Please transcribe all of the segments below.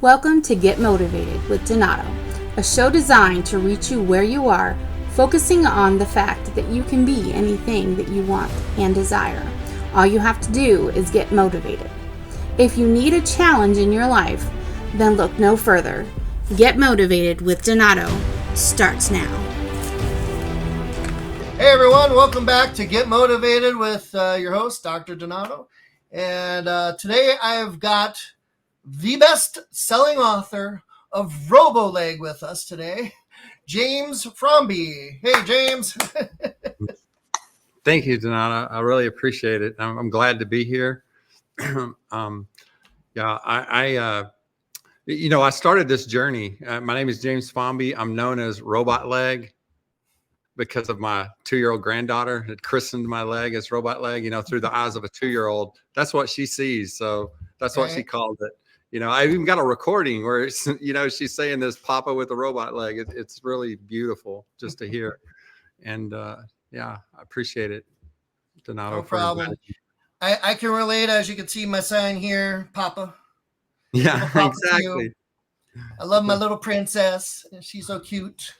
Welcome to Get Motivated with Donato, a show designed to reach you where you are, focusing on the fact that you can be anything that you want and desire. All you have to do is get motivated. If you need a challenge in your life, then look no further. Get Motivated with Donato starts now. Hey everyone, welcome back to Get Motivated with your host, Dr. Donato. And today I've got the best-selling author of RoboLeg with us today, James Fomby. Hey, James. Thank you, Donato. I really appreciate it. I'm glad to be here. I started this journey. My name is James Fomby. I'm known as Robot Leg because of my 2-year-old granddaughter that christened my leg as Robot Leg, through the eyes of a 2-year-old. That's what she sees. So that's what she called it. I even got a recording where it's, she's saying this Papa with a robot leg. It's really beautiful just to hear. And I appreciate it, Donato. No problem. I can relate, as you can see my sign here, Papa. Yeah, Papa exactly. I love my little princess. She's so cute.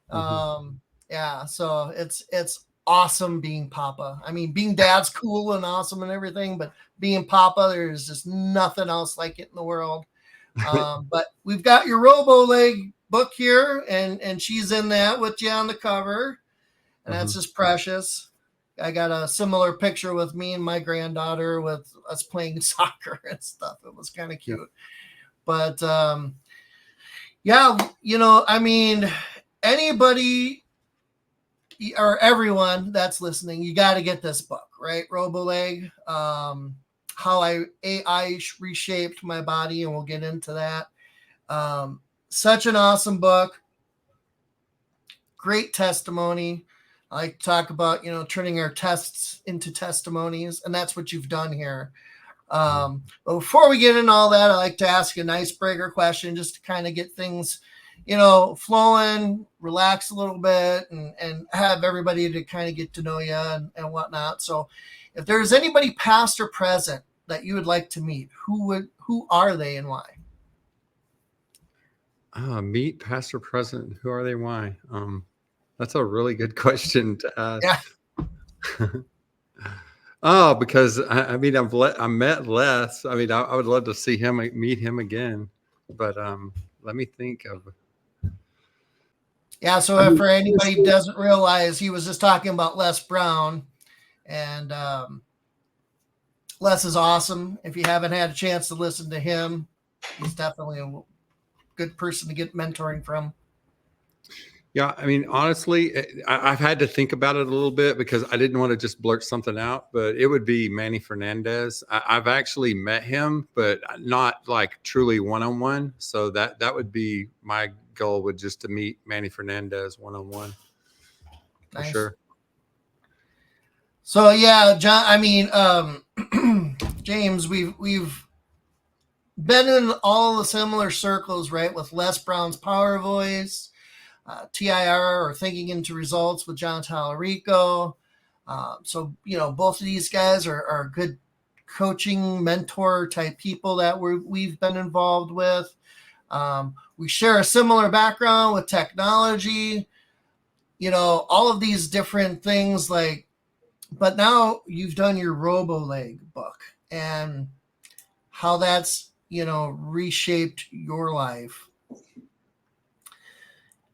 Mm-hmm. So it's awesome being Papa. I mean, being dad's cool and awesome and everything, but being Papa, there's just nothing else like it in the world. But we've got your RoboLeg book here, and she's in that with you on the cover, and that's just precious. I got a similar picture with me and my granddaughter with us playing soccer and stuff. It was kind of cute. But anybody or everyone that's listening, you got to get this book, right? RoboLeg, how AI reshaped my body, and we'll get into that. Such an awesome book. Great testimony. I like to talk about, turning our tests into testimonies, and that's what you've done here. But before we get into all that, I like to ask an icebreaker question just to kind of get things flowing, relax a little bit, and have everybody to kind of get to know you and whatnot. So if there's anybody past or present that you would like to meet, who are they and why? Meet past or present, who are they, why? That's a really good question to ask. Yeah. Because I met Les. I would love to see him, meet him again, but let me think of. Yeah, so for anybody who doesn't realize, he was just talking about Les Brown, and Les is awesome. If you haven't had a chance to listen to him, he's definitely a good person to get mentoring from. Yeah, honestly, I've had to think about it a little bit because I didn't want to just blurt something out, but it would be Manny Fernandez. I've actually met him, but not like truly one-on-one. So that would be my goal, would just to meet Manny Fernandez one-on-one. Nice. For sure. So yeah, John, James, we've been in all the similar circles, right? With Les Brown's Power Voice, TIR, or Thinking into Results with John Tallarico. So both of these guys are good coaching, mentor type people that we've been involved with. We share a similar background with technology, all of these different things, but now you've done your RoboLeg book and how that's, reshaped your life.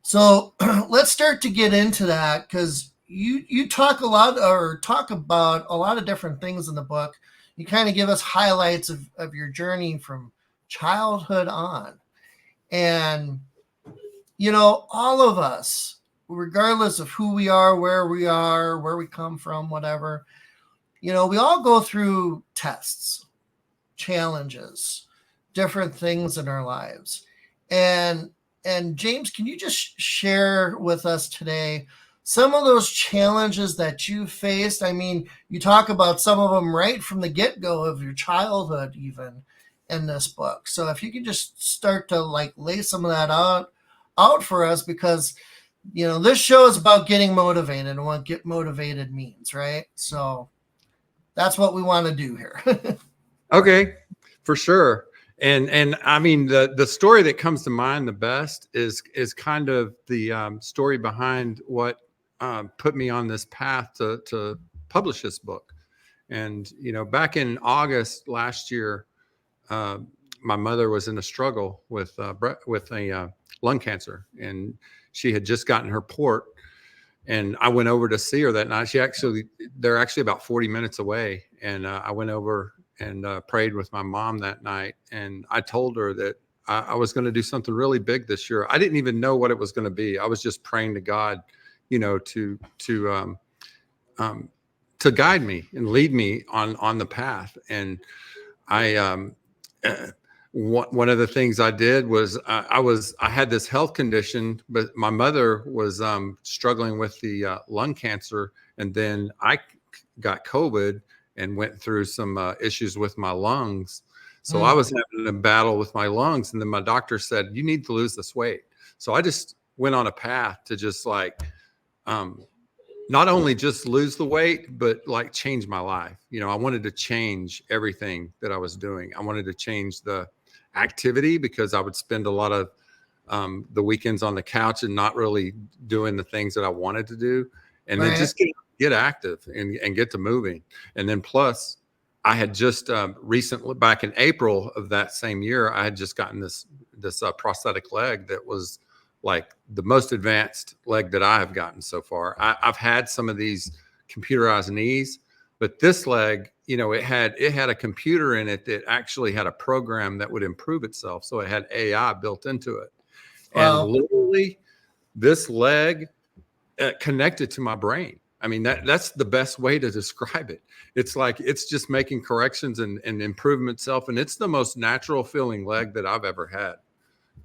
So let's start to get into that, because you talk about a lot of different things in the book. You kind of give us highlights of your journey from childhood on. And, all of us, regardless of who we are, where we come from, whatever, we all go through tests, challenges, different things in our lives. And James, can you just share with us today some of those challenges that you faced? You talk about some of them right from the get-go of your childhood, even in this book. So if you could just start to lay some of that out for us, because this show is about getting motivated and what get motivated means, right? So that's what we want to do here. Okay, for sure. And I mean, the story that comes to mind the best is kind of the story behind what put me on this path to publish this book. And, you know, back in August last year, my mother was in a struggle with a lung cancer, and she had just gotten her port. And I went over to see her that night. They're actually about 40 minutes away. And I went over and prayed with my mom that night. And I told her that I was going to do something really big this year. I didn't even know what it was going to be. I was just praying to God, you know, to guide me and lead me on the path. And one of the things I did was I had this health condition, but my mother was struggling with the lung cancer, and then I got COVID and went through some issues with my lungs. So I was having a battle with my lungs, and then my doctor said, "You need to lose this weight." So I just went on a path to just like not only just lose the weight, but like change my life. You know, I wanted to change everything that I was doing. I wanted to change the activity, because I would spend a lot of the weekends on the couch and not really doing the things that I wanted to do. And then just get active and get to moving. And then plus I had just recently, back in April of that same year, I had just gotten this prosthetic leg that was like the most advanced leg that I have gotten so far. I've had some of these computerized knees, but this leg, you know, it had a computer in it that actually had a program that would improve itself. So it had AI built into it. Wow. And literally this leg connected to my brain. I mean, that's the best way to describe it. It's like, it's just making corrections and improving itself. And it's the most natural feeling leg that I've ever had,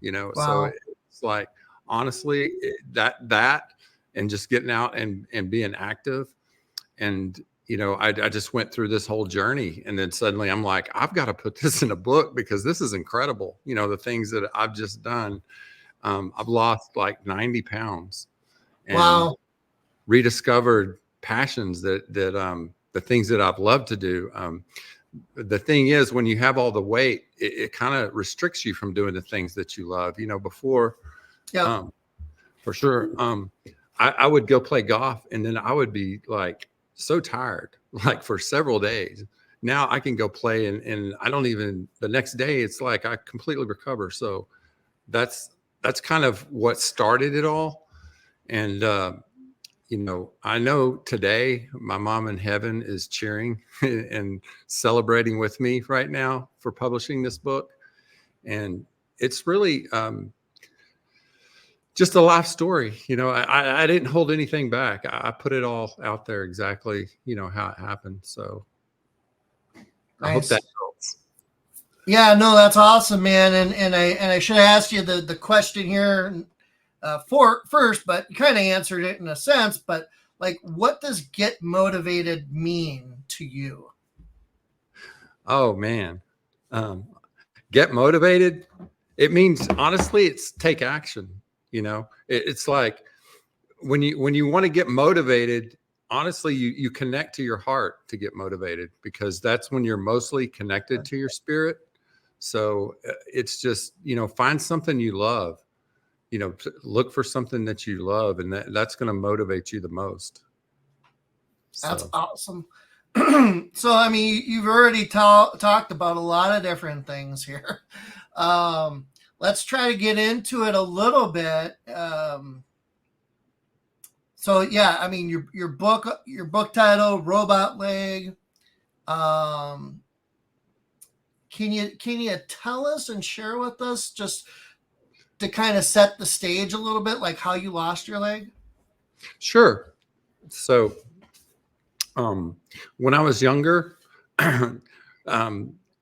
you know? Wow. So it's like, honestly, that and just getting out and being active. And, you know, I just went through this whole journey, and then suddenly I'm like, I've got to put this in a book, because this is incredible. You know, the things that I've just done. I've lost like 90 pounds and wow. rediscovered passions that the things that I've loved to do. The thing is, when you have all the weight, it kind of restricts you from doing the things that you love. You know, before, yeah, for sure. I would go play golf, and then I would be like so tired, like for several days. Now I can go play, and I don't even, the next day, it's like I completely recover. So that's kind of what started it all. And, you know, I know today my mom in heaven is cheering and celebrating with me right now for publishing this book. And it's really just a life story. You know, I didn't hold anything back. I put it all out there exactly, you know, how it happened. So I hope that helps. Yeah, no, that's awesome, man. And I should have asked you the question here first, but you kind of answered it in a sense. But like, what does get motivated mean to you? Oh man, get motivated. It means, honestly, it's take action. You know, it's like when you want to get motivated, honestly, you connect to your heart to get motivated, because that's when you're mostly connected to your spirit. So it's just, you know, find something you love, you know, look for something that you love, and that's going to motivate you the most. That's awesome. So, I mean, you've already talked about a lot of different things here. Let's try to get into it a little bit. So yeah, I mean, your book title, Robot Leg. Can you tell us and share with us, just to kind of set the stage a little bit, like how you lost your leg? Sure. So, when I was younger,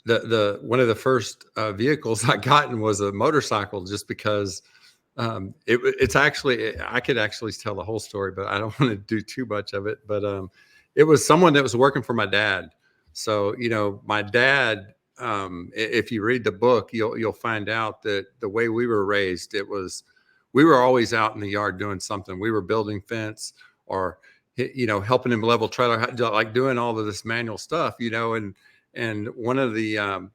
the one of the first vehicles I gotten was a motorcycle, just because it's actually, I could actually tell the whole story, but I don't want to do too much of it. But it was someone that was working for my dad. So, you know, my dad, if you read the book, you'll find out that the way we were raised, we were always out in the yard doing something. We were building fence, or, you know, helping him level trailer, like doing all of this manual stuff, you know. And one of the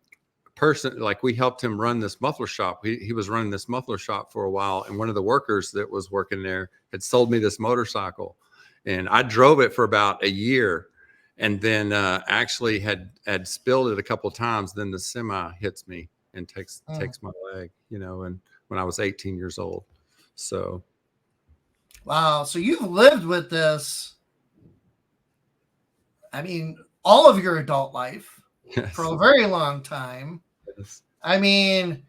person, like we helped him run this muffler shop. He was running this muffler shop for a while. And one of the workers that was working there had sold me this motorcycle, and I drove it for about a year, and then actually had spilled it a couple of times. Then the semi hits me and takes my leg, and when I was 18 years old. So. Wow. So you've lived with this, I mean, all of your adult life. Yes. For a very long time. Yes. I mean,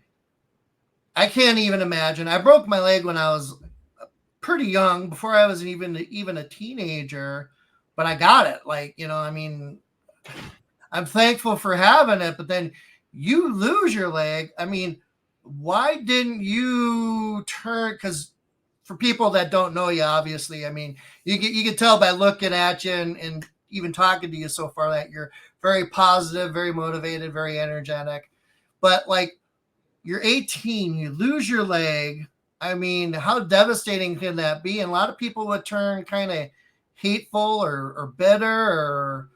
I can't even imagine. I broke my leg when I was pretty young, before I was even a teenager, but I got it. Like, I mean, I'm thankful for having it, but then you lose your leg. I mean, why didn't you turn? Because for people that don't know you, obviously, I mean, you can tell by looking at you and even talking to you so far that you're very positive, very motivated, very energetic. But like, you're 18, you lose your leg. I mean, how devastating can that be? And a lot of people would turn kind of hateful or bitter, or,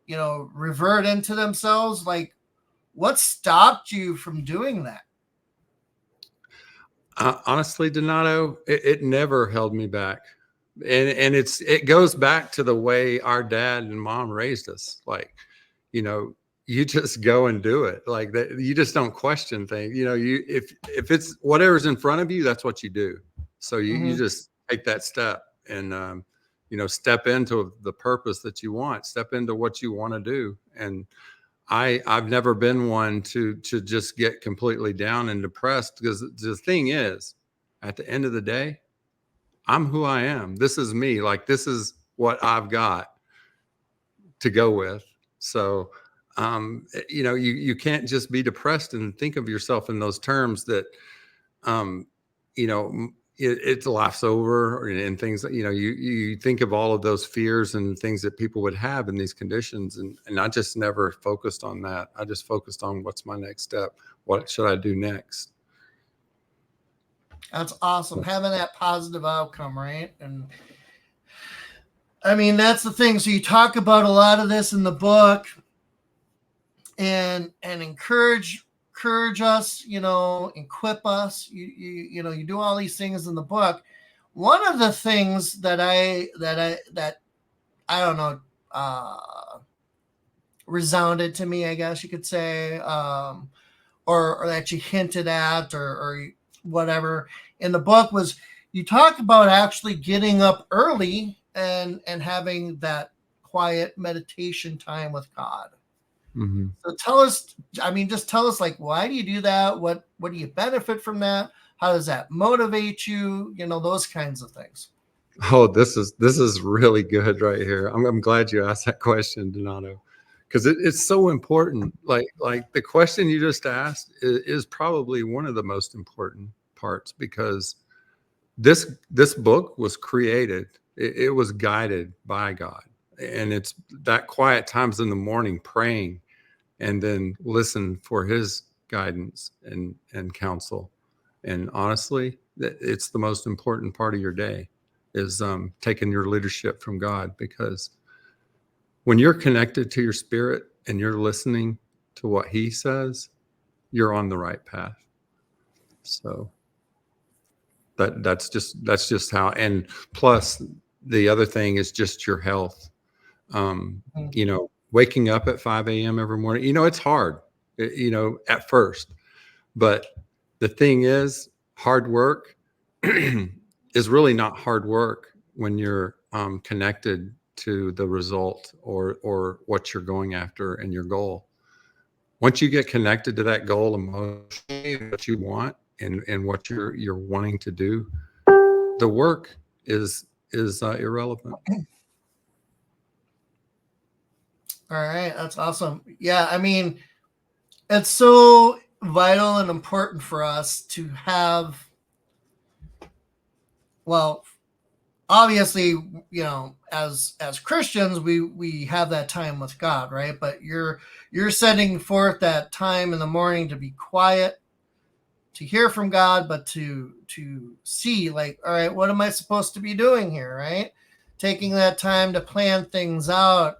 revert into themselves. Like, what stopped you from doing that? Honestly, Donato, it never held me back. And it goes back to the way our dad and mom raised us. Like, you just go and do it. Like that, you just don't question things. If it's whatever's in front of you, that's what you do. So you just take that step and, step into the purpose that you want, step into what you want to do. And I've never been one to just get completely down and depressed, because the thing is, at the end of the day, I'm who I am. This is me. Like, this is what I've got to go with. So, you can't just be depressed and think of yourself in those terms that, it's life's over and things that, you think of all of those fears and things that people would have in these conditions. And I just never focused on that. I just focused on what's my next step. What should I do next? That's awesome. Having that positive outcome, right? And I mean, that's the thing. So you talk about a lot of this in the book, and encourage us, equip us. You do all these things in the book. One of the things that I don't know, resounded to me, I guess you could say, or that you hinted at, or whatever in the book, was you talk about actually getting up early and having that quiet meditation time with God. Mm-hmm. So just tell us, like, why do you do that? What do you benefit from that? How does that motivate you? Those kinds of things. Oh, this is really good right here. I'm glad you asked that question, Donato, because it's so important. Like the question you just asked is probably one of the most important parts, because this book was created. It was guided by God. And it's that quiet times in the morning praying, and then listen for his guidance and counsel. And honestly, it's the most important part of your day, is taking your leadership from God, because when you're connected to your spirit and you're listening to what he says, you're on the right path. So that's just how. And plus, the other thing is just your health. Waking up at 5 a.m. every morning, it's hard, at first, but the thing is, hard work is really not hard work when you're connected to the result or what you're going after and your goal. Once you get connected to that goal emotionally, what you want and what you're wanting to do, the work is irrelevant. All right. That's awesome. Yeah. I mean, it's so vital and important for us to have, well, obviously, as Christians, we have that time with God, right? But you're setting forth that time in the morning to be quiet, to hear from God, but to see, like, all right, what am I supposed to be doing here, right? Taking that time to plan things out,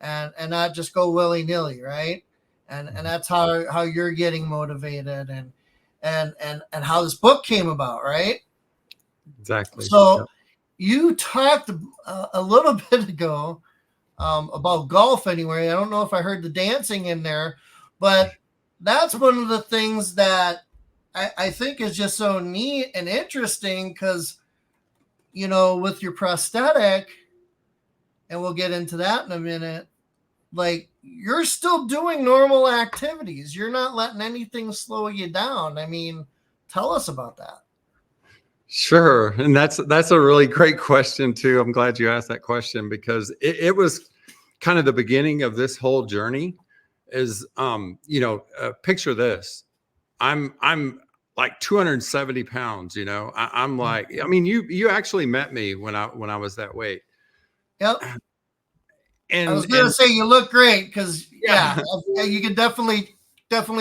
and not just go willy-nilly, right? and that's how you're getting motivated, and how this book came about, right? Exactly. So Yep. you talked a little bit ago about golf. Anyway, I don't know if I heard the dancing in there, but that's one of the things that I think is just so neat and interesting, because, you know, with your prosthetic, and we'll get into that in a minute, like, you're still doing normal activities. You're not letting anything slow you down. I mean, tell us about that. Sure. And that's a really great question too. I'm glad you asked that question, because it was kind of the beginning of this whole journey. Is picture this. I'm like 270 pounds, I'm like, I mean, you actually met me when I was that weight. Yep. And I was going to say you look great, because yeah, you can definitely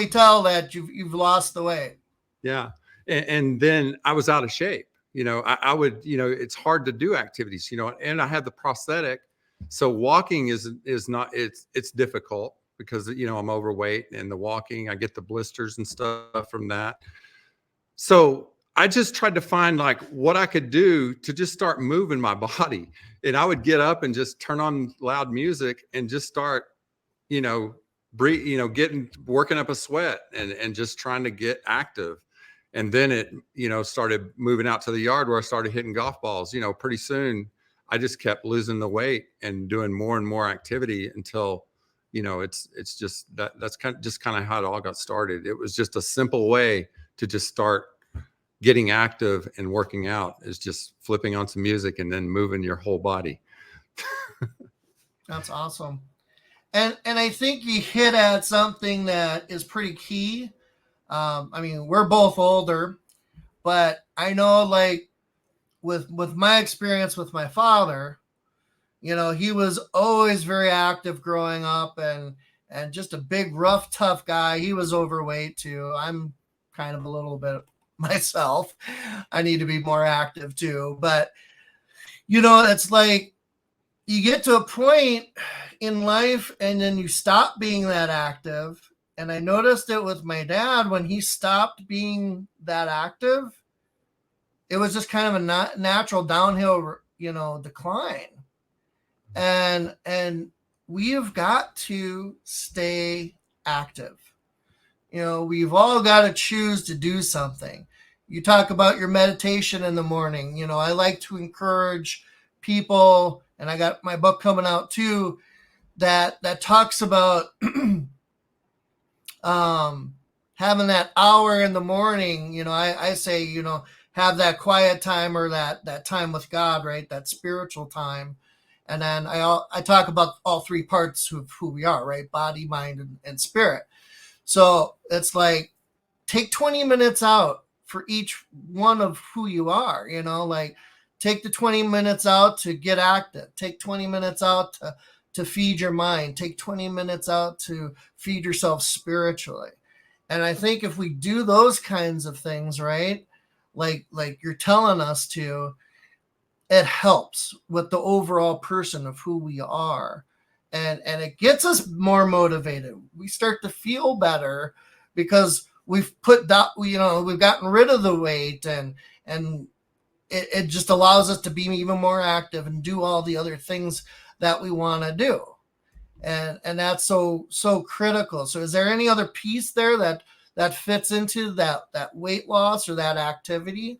tell that you've lost the weight. yeah. And then I was out of shape. I would, it's hard to do activities, and I had the prosthetic. So walking is not, it's difficult, because, I'm overweight, and the walking, I get the blisters and stuff from that. So I just tried to find like what I could do to just start moving my body. And I would get up and just turn on loud music and just start, breathe, working up a sweat, and just trying to get active. And then it, started moving out to the yard, where I started hitting golf balls. Pretty soon I just kept losing the weight and doing more and more activity until, it's just that's kind of how it all got started. It was just a simple way to just start getting active and working out, is just flipping on some music and then moving your whole body. That's awesome. And I think you hit at something that is pretty key. I mean, we're both older, but I know, like, with my experience with my father, he was always very active growing up, and just a big, rough, tough guy. He was overweight too. I'm kind of a little bit myself. I need to be more active too. But, it's like you get to a point in life, and then you stop being that active. And I noticed it with my dad. When he stopped being that active, it was just kind of a natural downhill, decline. And we have got to stay active. We've all got to choose to do something. You talk about your meditation in the morning. I like to encourage people, and I got my book coming out too, that talks about having that hour in the morning. I say, have that quiet time, or that time with God, right? That spiritual time. And then I talk about all three parts of who we are, right? Body, mind, and spirit. So it's like, take 20 minutes out for each one of who you are, like, take the 20 minutes out to get active. Take 20 minutes out to feed your mind. Take 20 minutes out to feed yourself spiritually. And I think if we do those kinds of things, right, like you're telling us to, it helps with the overall person of who we are. And it gets us more motivated. We start to feel better, because we've we've gotten rid of the weight, and it just allows us to be even more active and do all the other things that we want to do. And that's so critical. So is there any other piece there that fits into that weight loss or that activity?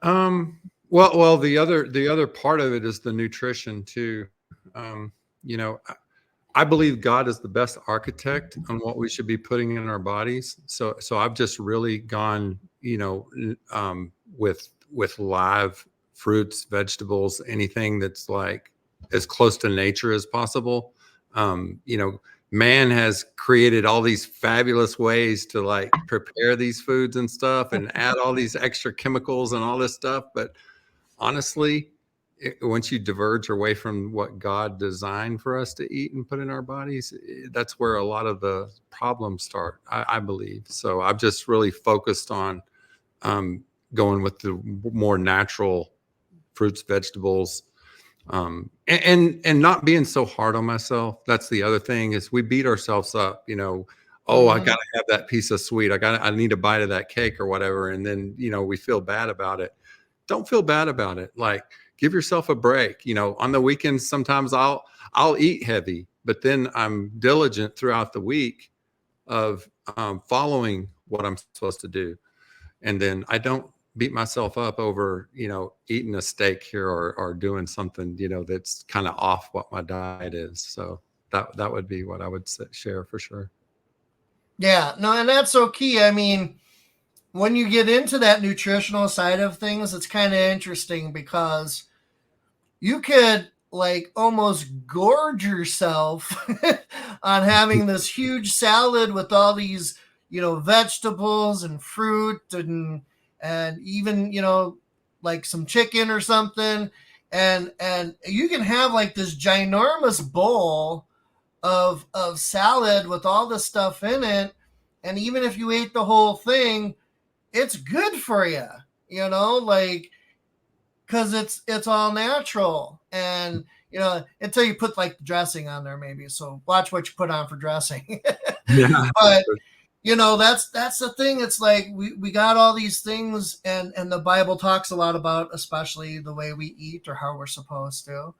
Well, the other part of it is the nutrition too. I believe God is the best architect on what we should be putting in our bodies. So I've just really gone, with live fruits, vegetables, anything that's like as close to nature as possible. Man has created all these fabulous ways to like prepare these foods and stuff, and add all these extra chemicals and all this stuff. But honestly, once you diverge away from what God designed for us to eat and put in our bodies, that's where a lot of the problems start, I believe. So I've just really focused on going with the more natural fruits, vegetables, And not being so hard on myself. That's the other thing, is we beat ourselves up, oh, I Mhm. gotta have that piece of sweet. I need a bite of that cake or whatever. And then, we feel bad about it. Don't feel bad about it. Like, give yourself a break. On the weekends, sometimes I'll eat heavy, but then I'm diligent throughout the week of following what I'm supposed to do. And then I don't beat myself up over, eating a steak here or doing something, that's kind of off what my diet is. So that would be what I would share for sure. Yeah, no, and that's so key. I mean, when you get into that nutritional side of things, it's kind of interesting because you could like almost gorge yourself on having this huge salad with all these, vegetables and fruit and even, like some chicken or something. And you can have like this ginormous bowl of salad with all this stuff in it. And even if you ate the whole thing, it's good for you, like, because it's all natural. And until you put like dressing on there, maybe. So watch what you put on for dressing. Yeah. But that's the thing. It's like we got all these things, and the Bible talks a lot about, especially the way we eat or how we're supposed to.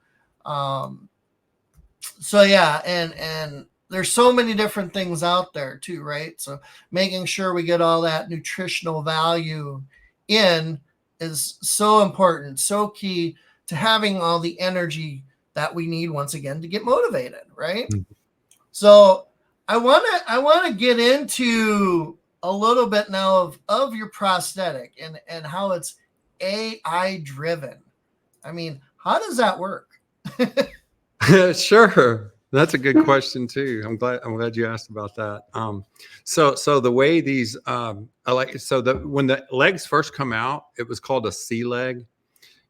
So yeah, and there's so many different things out there too, right? So making sure we get all that nutritional value in is so important, so key to having all the energy that we need, once again, to get motivated, right? Mhm. So I want to get into a little bit now of your prosthetic and how it's AI driven. I mean, how does that work? Sure. That's a good question too. I'm glad you asked about that. So the way these, when the legs first come out, it was called a sea leg.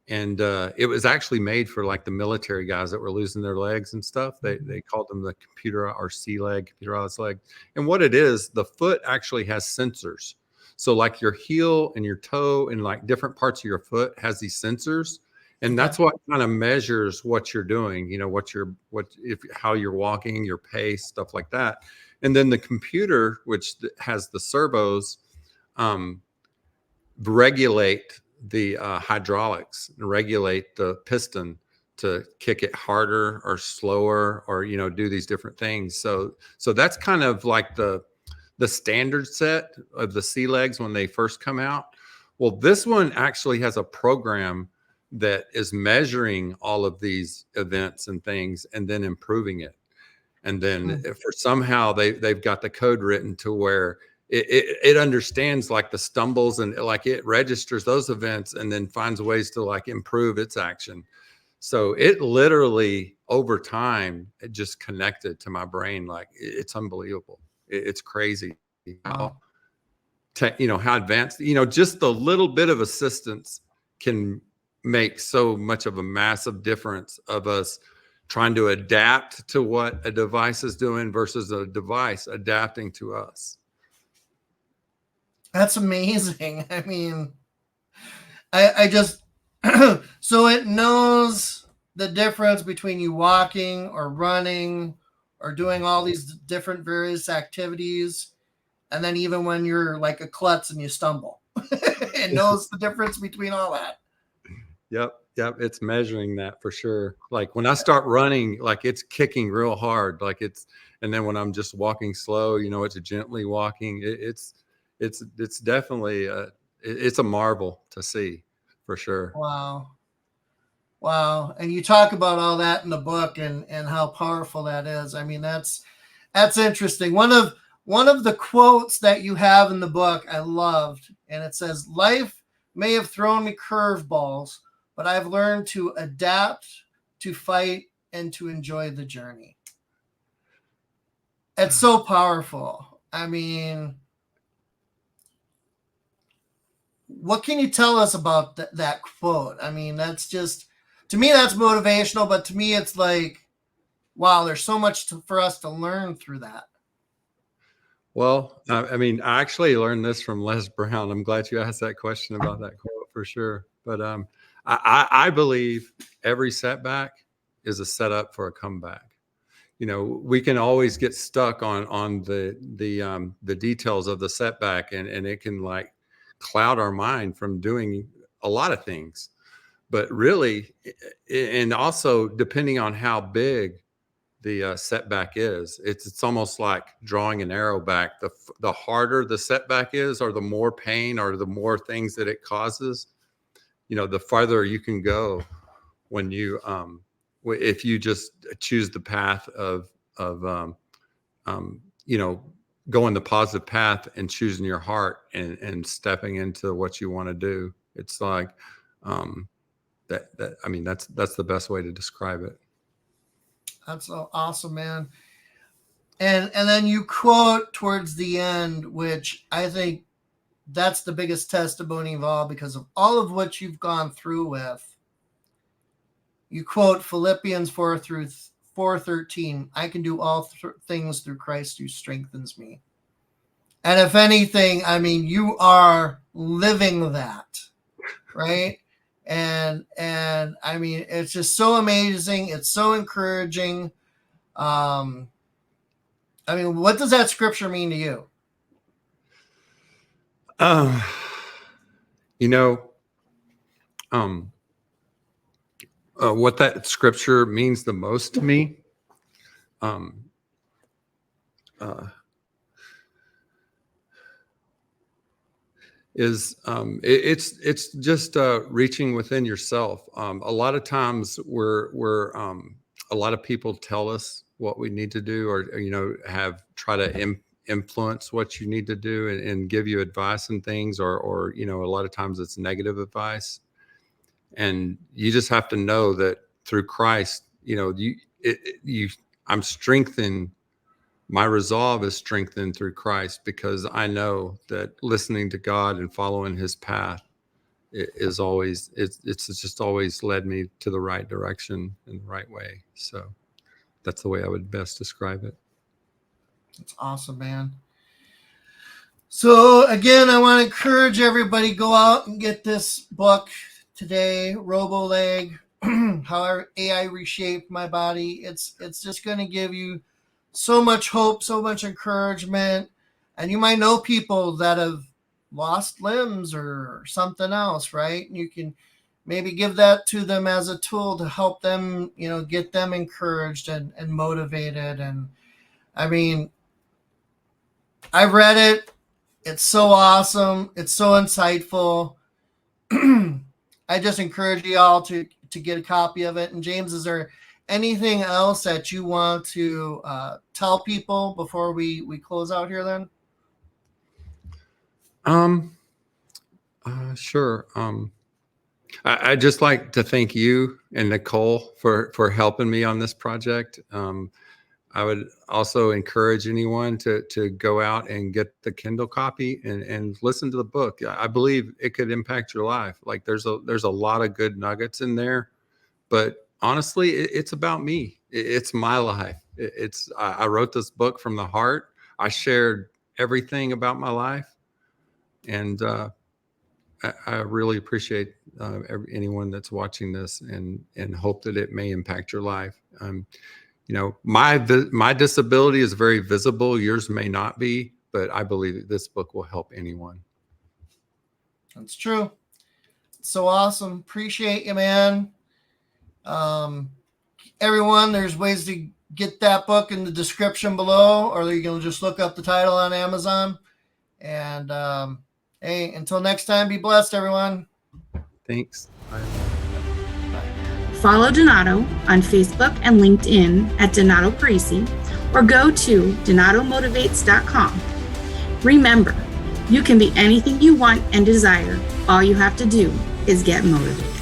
And it was actually made for like the military guys that were losing their legs and stuff. They called them the computer or sea leg, computerized leg. And what it is, the foot actually has sensors. So like your heel and your toe and like different parts of your foot has these sensors. And Okay. that's what kind of measures what you're doing, how you're walking, your pace, stuff like that. And then the computer, which has the servos, um, regulate the hydraulics, regulate the piston to kick it harder or slower, or do these different things. So that's kind of like the standard set of the sea legs when they first come out. Well, this one actually has a program that is measuring all of these events and things and then improving it. And then for somehow they've got the code written to where it understands like the stumbles, and like it registers those events and then finds ways to like improve its action. So it literally over time, it just connected to my brain. Like it's unbelievable. It's crazy how, how advanced, just the little bit of assistance can make so much of a massive difference of us trying to adapt to what a device is doing versus a device adapting to us. That's amazing. I mean, I just so it knows the difference between you walking or running or doing all these different various activities, and then even when you're like a klutz and you stumble, it knows the difference between all that. Yep. It's measuring that for sure. Like when I start running, like it's kicking real hard. And then when I'm just walking slow, it's gently walking. It's definitely it's a marvel to see for sure. Wow. And you talk about all that in the book and how powerful that is. I mean, that's interesting. One of the quotes that you have in the book I loved, and it says, "Life may have thrown me curveballs, but I've learned to adapt, to fight, and to enjoy the journey." It's so powerful. I mean, what can you tell us about that quote? I mean, that's just, to me, that's motivational, but to me, it's like, wow, there's so much for us to learn through that. Well, I mean, I actually learned this from Les Brown. I'm glad you asked that question about that quote for sure. But I believe every setback is a setup for a comeback. We can always get stuck on the details of the setback, and it can like cloud our mind from doing a lot of things. But really, and also depending on how big the setback is, it's almost like drawing an arrow back. The harder the setback is, or the more pain, or the more things that it causes, the farther you can go when you if you just choose the path of going the positive path and choosing your heart and stepping into what you want to do. It's like that's the best way to describe it. That's so awesome, man. And then you quote towards the end, which I think that's the biggest testimony of all, because of all of what you've gone through with. You quote Philippians 4:13, I can do all things through Christ who strengthens me. And if anything, you are living that, right? And it's just so amazing. It's so encouraging. What does that scripture mean to you? What that scripture means the most to me, is it's just reaching within yourself. A lot of times we're a lot of people tell us what we need to do, or try to influence what you need to do, and give you advice and things, or a lot of times it's negative advice. And you just have to know that through Christ, I'm strengthened. My resolve is strengthened through Christ, because I know that listening to God and following his path it's just always led me to the right direction in the right way. So that's the way I would best describe it. That's awesome, man. So again, I want to encourage everybody, go out and get this book today, RoboLeg, How AI Reshaped My Body. It's just going to give you so much hope, so much encouragement. And you might know people that have lost limbs or something else, right? And you can maybe give that to them as a tool to help them, get them encouraged and motivated. And I've read it. It's so awesome. It's so insightful. I just encourage you all to get a copy of it. And James, is there anything else that you want to tell people before we close out here then? Sure. I'd just like to thank you and Nicole for helping me on this project. I would also encourage anyone to go out and get the Kindle copy and listen to the book. I believe it could impact your life. Like there's a lot of good nuggets in there, but honestly, it's about me. It's my life. I wrote this book from the heart. I shared everything about my life, and I really appreciate anyone that's watching this, and hope that it may impact your life. My disability is very visible. Yours may not be, but I believe that this book will help anyone. That's true. It's so awesome. Appreciate you, man. Everyone, there's ways to get that book in the description below, or you can just look up the title on Amazon. And hey, until next time, be blessed, everyone. Thanks. Bye. Follow Donato on Facebook and LinkedIn at Donato Parisi, or go to donatomotivates.com. Remember, you can be anything you want and desire. All you have to do is get motivated.